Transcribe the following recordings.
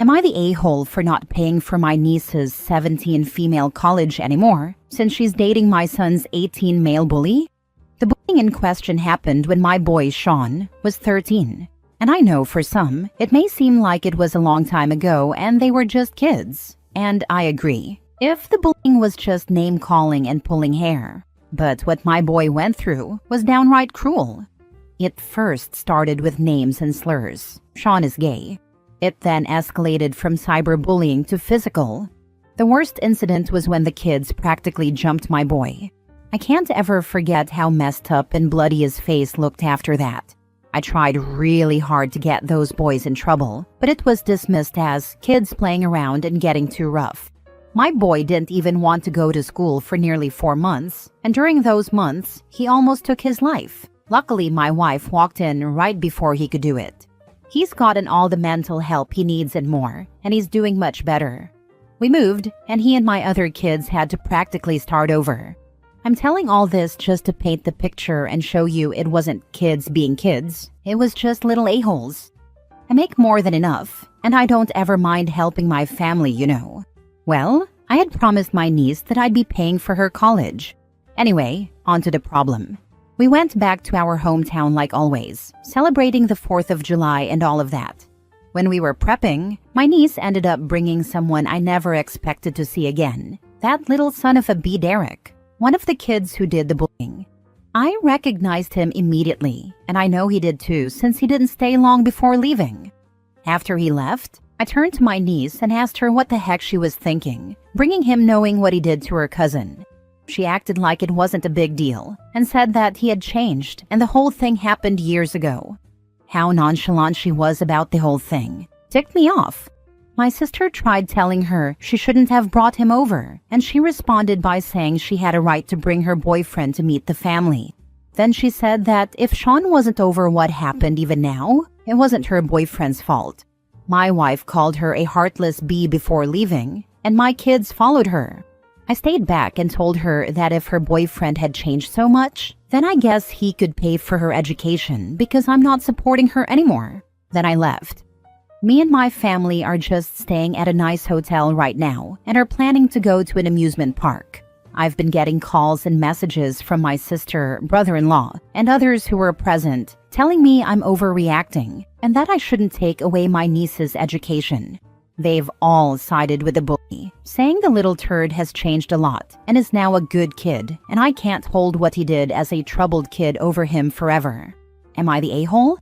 Am I the a-hole for not paying for my niece's 17 female college anymore, since she's dating my son's 18 male bully? The bullying in question happened when my boy, Sean, was 13. And I know for some, it may seem like it was a long time ago and they were just kids. And I agree, if the bullying was just name-calling and pulling hair. But what my boy went through was downright cruel. It first started with names and slurs. Sean is gay. It then escalated from cyberbullying to physical. The worst incident was when the kids practically jumped my boy. I can't ever forget how messed up and bloody his face looked after that. I tried really hard to get those boys in trouble, but it was dismissed as kids playing around and getting too rough. My boy didn't even want to go to school for nearly 4 months, and during those months, he almost took his life. Luckily, my wife walked in right before he could do it. He's gotten all the mental help he needs and more, and he's doing much better. We moved, and he and my other kids had to practically start over. I'm telling all this just to paint the picture and show you it wasn't kids being kids. It was just little a-holes. I make more than enough, and I don't ever mind helping my family, you know. Well, I had promised my niece that I'd be paying for her college. Anyway, on to the problem. We went back to our hometown like always, celebrating the 4th of July and all of that. When we were prepping, my niece ended up bringing someone I never expected to see again. That little son of a B, Derek, one of the kids who did the bullying. I recognized him immediately, and I know he did too since he didn't stay long before leaving. After he left, I turned to my niece and asked her what the heck she was thinking, bringing him knowing what he did to her cousin. She acted like it wasn't a big deal and said that he had changed and the whole thing happened years ago. How nonchalant she was about the whole thing ticked me off. My sister tried telling her she shouldn't have brought him over, and she responded by saying she had a right to bring her boyfriend to meet the family. Then she said that if Sean wasn't over what happened even now, it wasn't her boyfriend's fault. My wife called her a heartless bee before leaving, and my kids followed her. I stayed back and told her that if her boyfriend had changed so much, then I guess he could pay for her education because I'm not supporting her anymore. Then I left. Me and my family are just staying at a nice hotel right now and are planning to go to an amusement park. I've been getting calls and messages from my sister, brother-in-law, and others who were present telling me I'm overreacting and that I shouldn't take away my niece's education. They've all sided with the bully, saying the little turd has changed a lot and is now a good kid, and I can't hold what he did as a troubled kid over him forever. Am I the a-hole?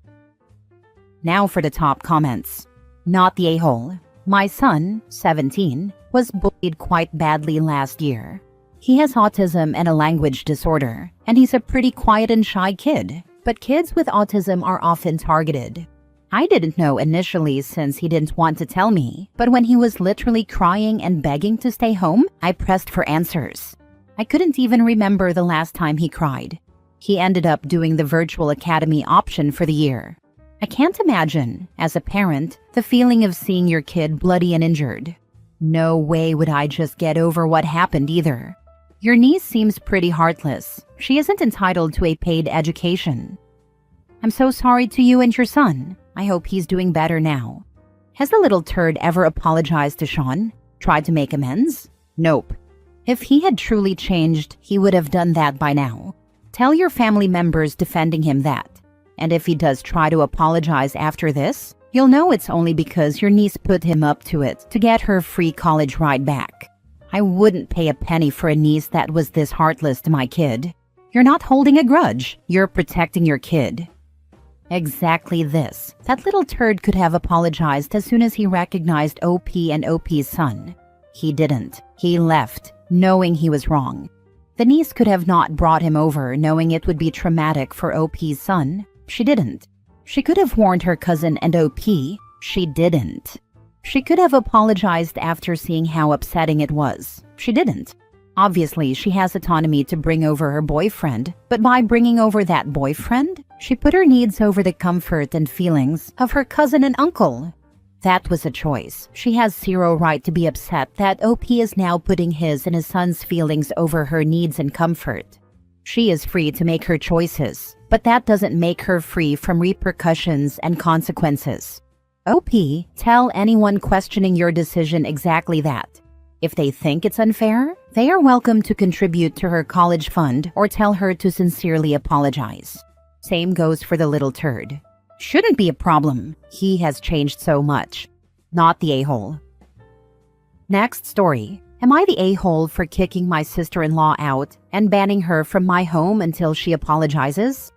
Now for the top comments. Not the a-hole. My son, 17, was bullied quite badly last year. He has autism and a language disorder, and he's a pretty quiet and shy kid, but kids with autism are often targeted. I didn't know initially since he didn't want to tell me, but when he was literally crying and begging to stay home, I pressed for answers. I couldn't even remember the last time he cried. He ended up doing the virtual academy option for the year. I can't imagine, as a parent, the feeling of seeing your kid bloody and injured. No way would I just get over what happened either. Your niece seems pretty heartless. She isn't entitled to a paid education. I'm so sorry to you and your son. I hope he's doing better now. Has the little turd ever apologized to Sean? Tried to make amends? Nope. If he had truly changed, he would have done that by now. Tell your family members defending him that. And if he does try to apologize after this, you'll know it's only because your niece put him up to it to get her free college ride back. I wouldn't pay a penny for a niece that was this heartless to my kid. You're not holding a grudge. You're protecting your kid. Exactly this. That little turd could have apologized as soon as he recognized OP and OP's son. He didn't. He left, knowing he was wrong. The niece could have not brought him over, knowing it would be traumatic for OP's son. She didn't. She could have warned her cousin and OP. She didn't. She could have apologized after seeing how upsetting it was. She didn't. Obviously, she has autonomy to bring over her boyfriend, but by bringing over that boyfriend, she put her needs over the comfort and feelings of her cousin and uncle. That was a choice. She has zero right to be upset that OP is now putting his and his son's feelings over her needs and comfort. She is free to make her choices, but that doesn't make her free from repercussions and consequences. OP, tell anyone questioning your decision exactly that. If they think it's unfair, they are welcome to contribute to her college fund or tell her to sincerely apologize. Same goes for the little turd. Shouldn't be a problem. He has changed so much. Not the a-hole. Next story. Am I the a-hole for kicking my sister-in-law out and banning her from my home until she apologizes?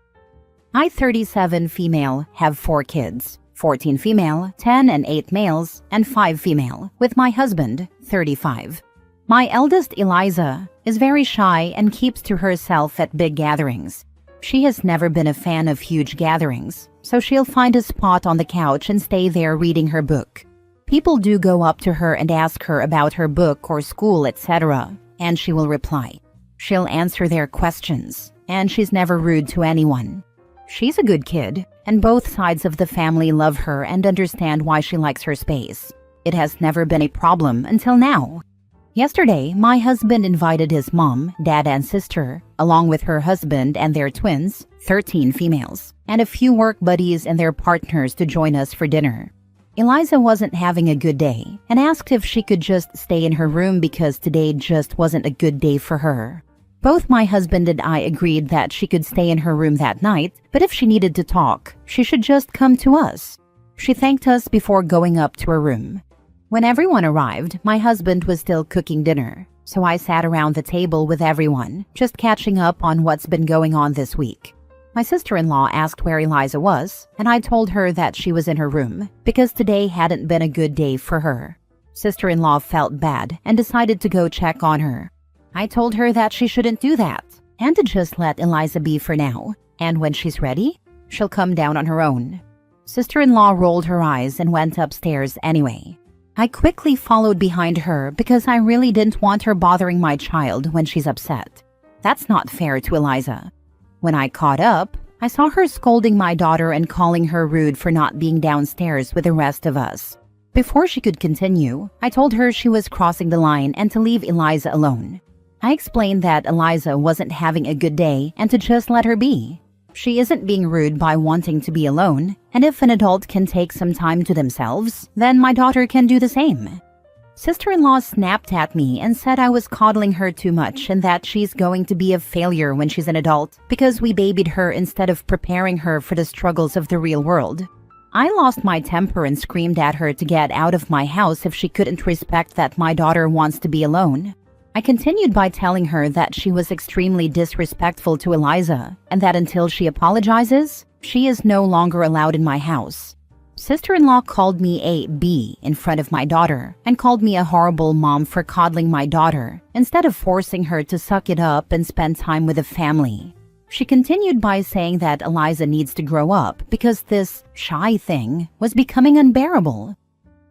I, 37 female, have 4 kids. 14 female, 10 and 8 males, and 5 female, with my husband, 35. My eldest, Eliza, is very shy and keeps to herself at big gatherings. She has never been a fan of huge gatherings, so she'll find a spot on the couch and stay there reading her book. People do go up to her and ask her about her book or school, etc., and she will reply. She'll answer their questions, and she's never rude to anyone. She's a good kid, and both sides of the family love her and understand why she likes her space. It has never been a problem until now. Yesterday, my husband invited his mom, dad, and sister, along with her husband and their twins, 13 females, and a few work buddies and their partners to join us for dinner. Eliza wasn't having a good day and asked if she could just stay in her room because today just wasn't a good day for her. Both my husband and I agreed that she could stay in her room that night, but if she needed to talk, she should just come to us. She thanked us before going up to her room. When everyone arrived, my husband was still cooking dinner, so I sat around the table with everyone, just catching up on what's been going on this week. My sister-in-law asked where Eliza was, and I told her that she was in her room, because today hadn't been a good day for her. Sister-in-law felt bad and decided to go check on her. I told her that she shouldn't do that, and to just let Eliza be for now, and when she's ready, she'll come down on her own. Sister-in-law rolled her eyes and went upstairs anyway. I quickly followed behind her because I really didn't want her bothering my child when she's upset. That's not fair to Eliza. When I caught up, I saw her scolding my daughter and calling her rude for not being downstairs with the rest of us. Before she could continue, I told her she was crossing the line and to leave Eliza alone. I explained that Eliza wasn't having a good day and to just let her be. She isn't being rude by wanting to be alone, and if an adult can take some time to themselves, then my daughter can do the same. Sister-in-law snapped at me and said I was coddling her too much and that she's going to be a failure when she's an adult because we babied her instead of preparing her for the struggles of the real world. I lost my temper and screamed at her to get out of my house if she couldn't respect that my daughter wants to be alone. I continued by telling her that she was extremely disrespectful to Eliza and that until she apologizes, she is no longer allowed in my house. Sister-in-law called me a B in front of my daughter and called me a horrible mom for coddling my daughter instead of forcing her to suck it up and spend time with the family. She continued by saying that Eliza needs to grow up because this shy thing was becoming unbearable.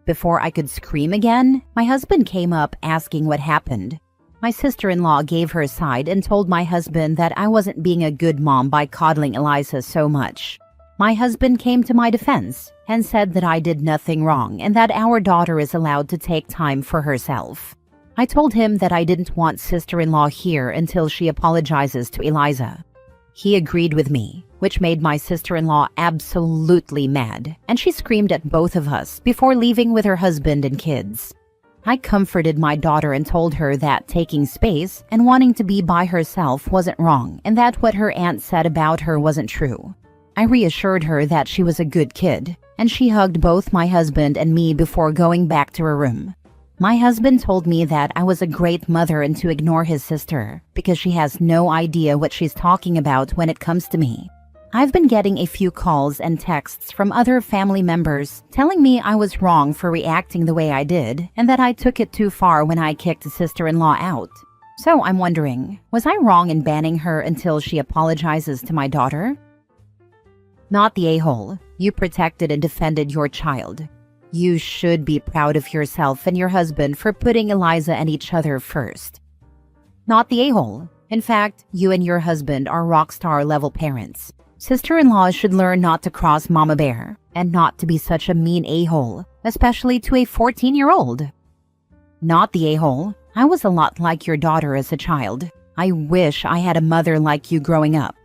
Before I could scream again, my husband came up asking what happened. My sister-in-law gave her side and told my husband that I wasn't being a good mom by coddling Eliza so much. My husband came to my defense and said that I did nothing wrong and that our daughter is allowed to take time for herself. I told him that I didn't want sister-in-law here until she apologizes to Eliza. He agreed with me, which made my sister-in-law absolutely mad, and she screamed at both of us before leaving with her husband and kids. I comforted my daughter and told her that taking space and wanting to be by herself wasn't wrong and that what her aunt said about her wasn't true. I reassured her that she was a good kid, and she hugged both my husband and me before going back to her room. My husband told me that I was a great mother and to ignore his sister because she has no idea what she's talking about when it comes to me. I've been getting a few calls and texts from other family members telling me I was wrong for reacting the way I did and that I took it too far when I kicked sister-in-law out. So I'm wondering, was I wrong in banning her until she apologizes to my daughter? Not the a-hole. You protected and defended your child. You should be proud of yourself and your husband for putting Eliza and each other first. Not the a-hole. In fact, you and your husband are rock star level parents. Sister-in-laws should learn not to cross Mama Bear and not to be such a mean a-hole, especially to a 14-year-old. Not the a-hole. I was a lot like your daughter as a child. I wish I had a mother like you growing up.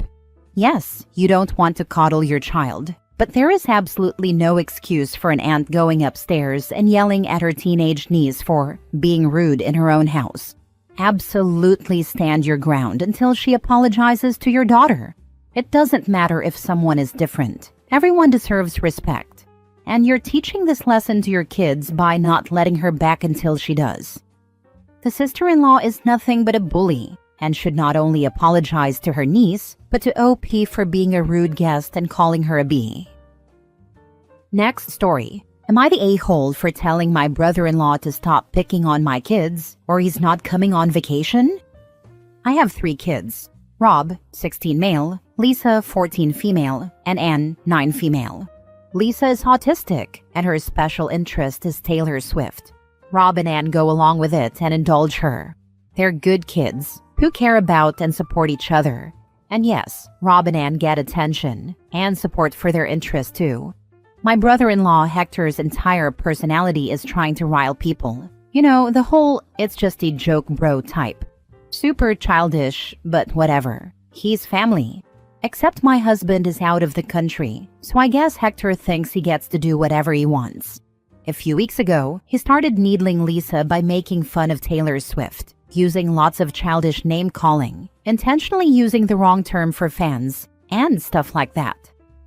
Yes, you don't want to coddle your child, But there is absolutely no excuse for an aunt going upstairs and yelling at her teenage niece for being rude in her own house. Absolutely stand your ground until she apologizes to your daughter. It doesn't matter if someone is different. Everyone deserves respect. And you're teaching this lesson to your kids by not letting her back until she does. The sister-in-law is nothing but a bully and should not only apologize to her niece, but to OP for being a rude guest and calling her a B. Next story. Am I the a-hole for telling my brother-in-law to stop picking on my kids, or he's not coming on vacation? I have 3 kids. Rob, 16 male, Lisa, 14 female, and Anne, 9 female. Lisa is autistic, and her special interest is Taylor Swift. Rob and Anne go along with it and indulge her. They're good kids who care about and support each other. And yes, Rob and Anne get attention and support for their interests too. My brother-in-law Hector's entire personality is trying to rile people. You know, the whole it's just a joke bro type. Super childish, but whatever. He's family. Except my husband is out of the country, so I guess Hector thinks he gets to do whatever he wants. A few weeks ago, he started needling Lisa by making fun of Taylor Swift, using lots of childish name-calling, intentionally using the wrong term for fans, and stuff like that.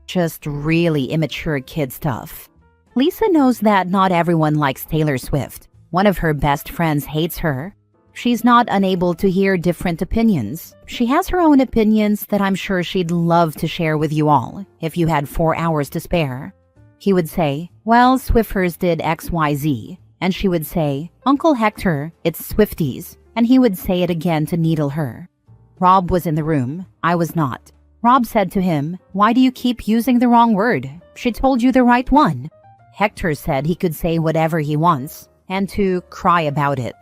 Just really immature kid stuff. Lisa knows that not everyone likes Taylor Swift. One of her best friends hates her. She's not unable to hear different opinions. She has her own opinions that I'm sure she'd love to share with you all if you had 4 hours to spare. He would say, well, Swiffers did XYZ. And she would say, Uncle Hector, it's Swifties. And he would say it again to needle her. Rob was in the room. I was not. Rob said to him, why do you keep using the wrong word? She told you the right one. Hector said he could say whatever he wants and to cry about it.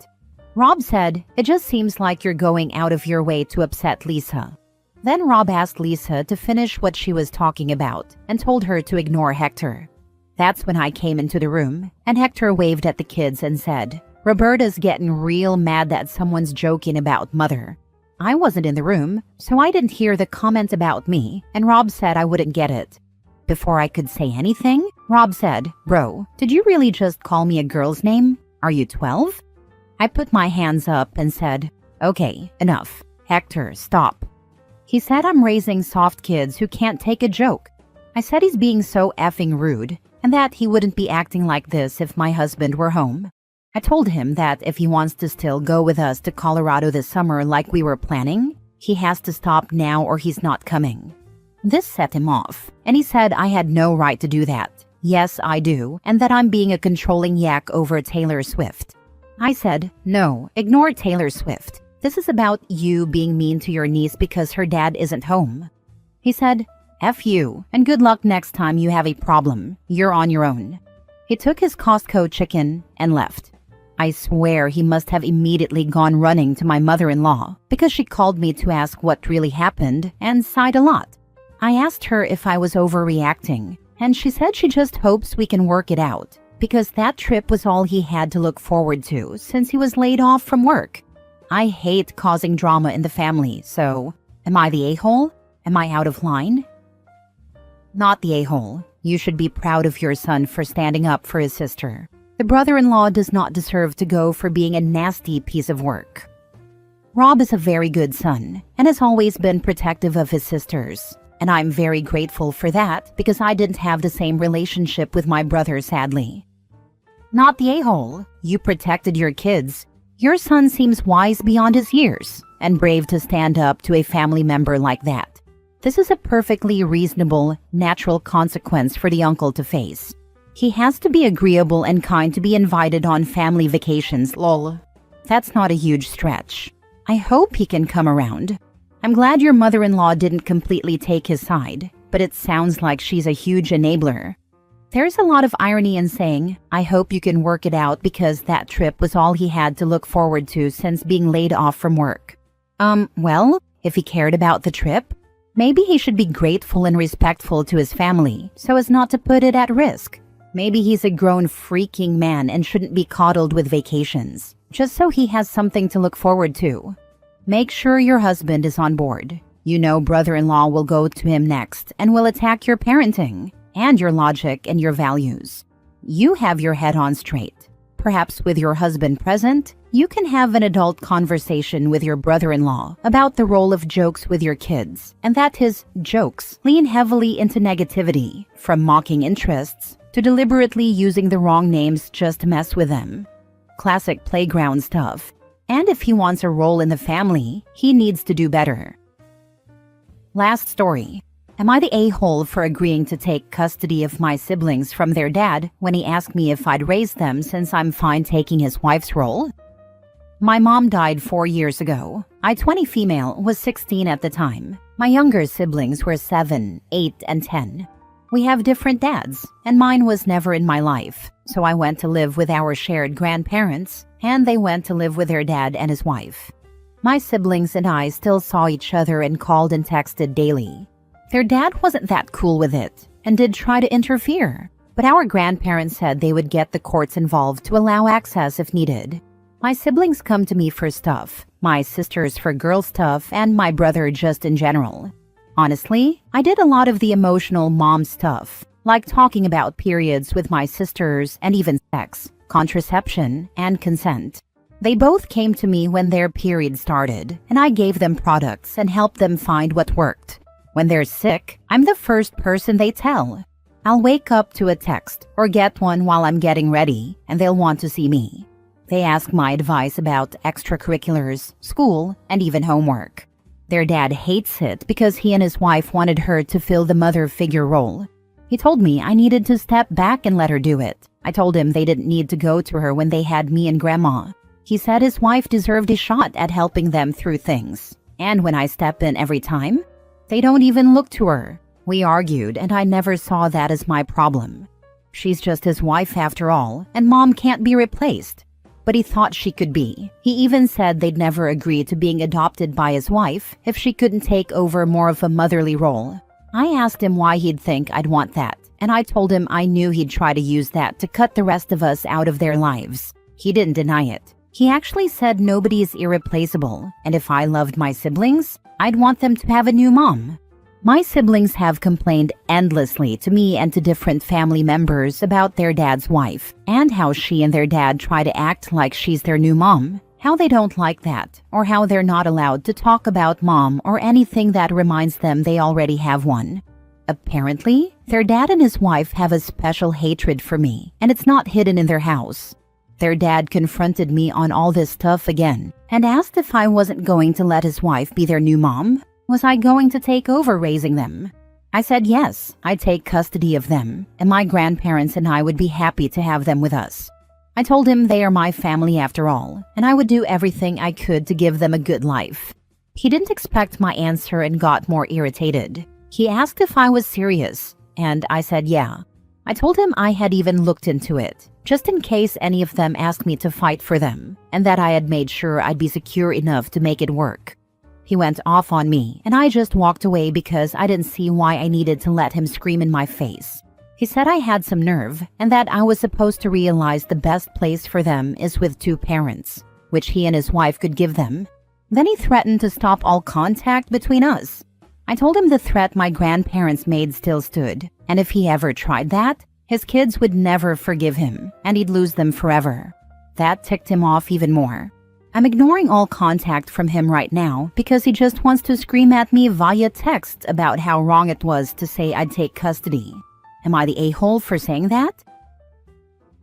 Rob said, it just seems like you're going out of your way to upset Lisa. Then Rob asked Lisa to finish what she was talking about and told her to ignore Hector. That's when I came into the room and Hector waved at the kids and said, Roberta's getting real mad that someone's joking about mother. I wasn't in the room, so I didn't hear the comment about me, and Rob said I wouldn't get it. Before I could say anything, Rob said, bro, did you really just call me a girl's name? Are you 12? I put my hands up and said, okay, enough. Hector, stop. He said I'm raising soft kids who can't take a joke. I said he's being so effing rude, and that he wouldn't be acting like this if my husband were home. I told him that if he wants to still go with us to Colorado this summer like we were planning, he has to stop now or he's not coming. This set him off, and he said I had no right to do that. Yes, I do, and that I'm being a controlling yak over Taylor Swift. I said, no, ignore Taylor Swift. This is about you being mean to your niece because her dad isn't home. He said, F you, and good luck next time you have a problem. You're on your own. He took his Costco chicken and left. I swear he must have immediately gone running to my mother-in-law because she called me to ask what really happened and sighed a lot. I asked her if I was overreacting, and she said she just hopes we can work it out because that trip was all he had to look forward to since he was laid off from work. I hate causing drama in the family, so am I the a-hole? Am I out of line? Not the a-hole. You should be proud of your son for standing up for his sister. The brother-in-law does not deserve to go for being a nasty piece of work. Rob is a very good son and has always been protective of his sisters. And I'm very grateful for that because I didn't have the same relationship with my brother, sadly. Not the a-hole. You protected your kids. Your son seems wise beyond his years and brave to stand up to a family member like that. This is a perfectly reasonable, natural consequence for the uncle to face. He has to be agreeable and kind to be invited on family vacations, lol. That's not a huge stretch. I hope he can come around. I'm glad your mother-in-law didn't completely take his side, but it sounds like she's a huge enabler. There's a lot of irony in saying, I hope you can work it out because that trip was all he had to look forward to since being laid off from work. Well, if he cared about the trip, maybe he should be grateful and respectful to his family so as not to put it at risk. Maybe he's a grown freaking man and shouldn't be coddled with vacations, just so he has something to look forward to. Make sure your husband is on board. You know brother-in-law will go to him next and will attack your parenting. and your logic and your values. You have your head on straight. Perhaps with your husband present, you can have an adult conversation with your brother-in-law about the role of jokes with your kids, and that his jokes lean heavily into negativity, from mocking interests to deliberately using the wrong names just to mess with them. Classic playground stuff. And if he wants a role in the family, he needs to do better. Last story. Am I the a-hole for agreeing to take custody of my siblings from their dad when he asked me if I'd raise them since I'm fine taking his wife's role? My mom died 4 years ago. I, 20 female, was 16 at the time. My younger siblings were 7, 8, and 10. We have different dads, and mine was never in my life, so I went to live with our shared grandparents, and they went to live with their dad and his wife. My siblings and I still saw each other and called and texted daily. Their dad wasn't that cool with it and did try to interfere, but our grandparents said they would get the courts involved to allow access if needed. My siblings come to me for stuff, my sisters for girl stuff, and my brother just in general. Honestly, I did a lot of the emotional mom stuff, like talking about periods with my sisters and even sex, contraception, and consent. They both came to me when their period started, and I gave them products and helped them find what worked. When they're sick, I'm the first person they tell. I'll wake up to a text or get one while I'm getting ready, and they'll want to see me. They ask my advice about extracurriculars, school, and even homework. Their dad hates it because he and his wife wanted her to fill the mother figure role. He told me I needed to step back and let her do it. I told him they didn't need to go to her when they had me and Grandma. He said his wife deserved a shot at helping them through things. And when I step in every time, they don't even look to her. We argued, and I never saw that as my problem. She's just his wife after all, and Mom can't be replaced. But he thought she could be. He even said they'd never agree to being adopted by his wife if she couldn't take over more of a motherly role. I asked him why he'd think I'd want that, and I told him I knew he'd try to use that to cut the rest of us out of their lives. He didn't deny it. He actually said nobody is irreplaceable, and if I loved my siblings, I'd want them to have a new mom. My siblings have complained endlessly to me and to different family members about their dad's wife, and how she and their dad try to act like she's their new mom, how they don't like that, or how they're not allowed to talk about mom or anything that reminds them they already have one. Apparently, their dad and his wife have a special hatred for me, and it's not hidden in their house. Their dad confronted me on all this stuff again and asked if I wasn't going to let his wife be their new mom. Was I going to take over raising them? I said yes, I'd take custody of them, and my grandparents and I would be happy to have them with us. I told him they are my family after all, and I would do everything I could to give them a good life. He didn't expect my answer and got more irritated. He asked if I was serious, and I said yeah. I told him I had even looked into it, just in case any of them asked me to fight for them, and that I had made sure I'd be secure enough to make it work. He went off on me, and I just walked away because I didn't see why I needed to let him scream in my face. He said I had some nerve, and that I was supposed to realize the best place for them is with 2 parents, which he and his wife could give them. Then he threatened to stop all contact between us. I told him the threat my grandparents made still stood, and if he ever tried that, his kids would never forgive him, and he'd lose them forever. That ticked him off even more. I'm ignoring all contact from him right now because he just wants to scream at me via text about how wrong it was to say I'd take custody. Am I the a-hole for saying that?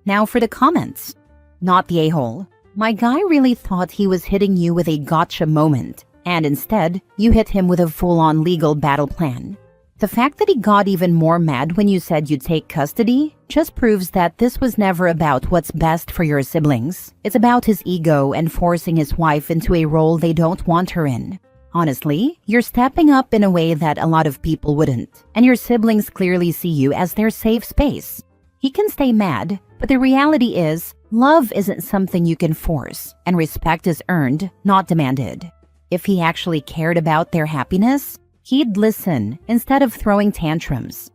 Now for the comments. Not the a-hole. My guy really thought he was hitting you with a gotcha moment, and instead, you hit him with a full-on legal battle plan. The fact that he got even more mad when you said you'd take custody just proves that this was never about what's best for your siblings. It's about his ego and forcing his wife into a role they don't want her in. Honestly, you're stepping up in a way that a lot of people wouldn't, and your siblings clearly see you as their safe space. He can stay mad, but the reality is, love isn't something you can force, and respect is earned, not demanded. If he actually cared about their happiness, he'd listen instead of throwing tantrums.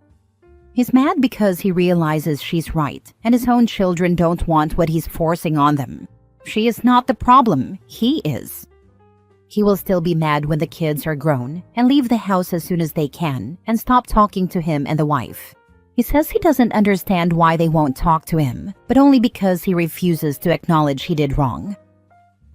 He's mad because he realizes she's right, and his own children don't want what he's forcing on them. She is not the problem, he is. He will still be mad when the kids are grown and leave the house as soon as they can and stop talking to him and the wife. He says he doesn't understand why they won't talk to him, but only because he refuses to acknowledge he did wrong.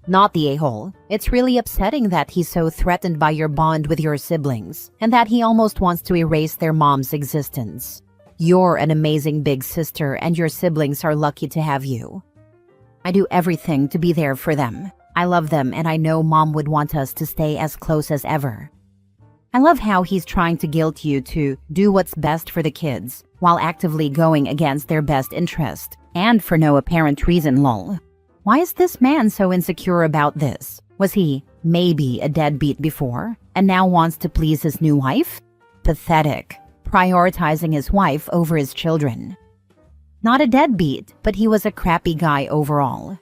Not the a-hole. It's really upsetting that he's so threatened by your bond with your siblings, and that he almost wants to erase their mom's existence. You're an amazing big sister, and your siblings are lucky to have you. I do everything to be there for them. I love them, and I know Mom would want us to stay as close as ever. I love how he's trying to guilt you to do what's best for the kids, while actively going against their best interest, and for no apparent reason, lol. Why is this man so insecure about this? Was he maybe a deadbeat before, and now wants to please his new wife? Pathetic. Prioritizing his wife over his children. Not a deadbeat, but he was a crappy guy overall.